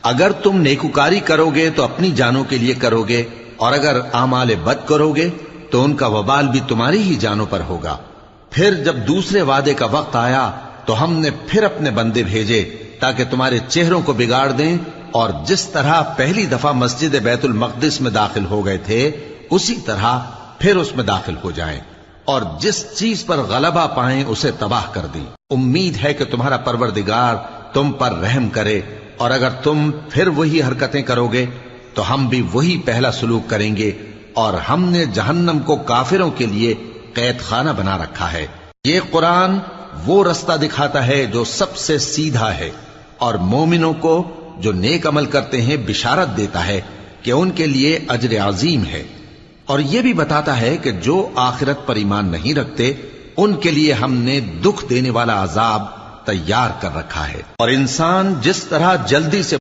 اگر تم نیکوکاری کرو گے تو اپنی جانوں کے لیے کرو گے، اور اگر اعمال بد کرو گے تو ان کا وبال بھی تمہاری ہی جانوں پر ہوگا۔ پھر جب دوسرے وعدے کا وقت آیا تو ہم نے پھر اپنے بندے بھیجے تاکہ تمہارے چہروں کو بگاڑ دیں، اور جس طرح پہلی دفعہ مسجد بیت المقدس میں داخل ہو گئے تھے اسی طرح پھر اس میں داخل ہو جائیں، اور جس چیز پر غلبہ پائیں اسے تباہ کر دیں۔ امید ہے کہ تمہارا پروردگار تم پر رحم کرے، اور اگر تم پھر وہی حرکتیں کرو گے تو ہم بھی وہی پہلا سلوک کریں گے، اور ہم نے جہنم کو کافروں کے لیے قید خانہ بنا رکھا ہے۔ یہ قرآن وہ رستہ دکھاتا ہے جو سب سے سیدھا ہے، اور مومنوں کو جو نیک عمل کرتے ہیں بشارت دیتا ہے کہ ان کے لیے اجر عظیم ہے، اور یہ بھی بتاتا ہے کہ جو آخرت پر ایمان نہیں رکھتے ان کے لیے ہم نے دکھ دینے والا عذاب تیار کر رکھا ہے۔ اور انسان جس طرح جلدی سے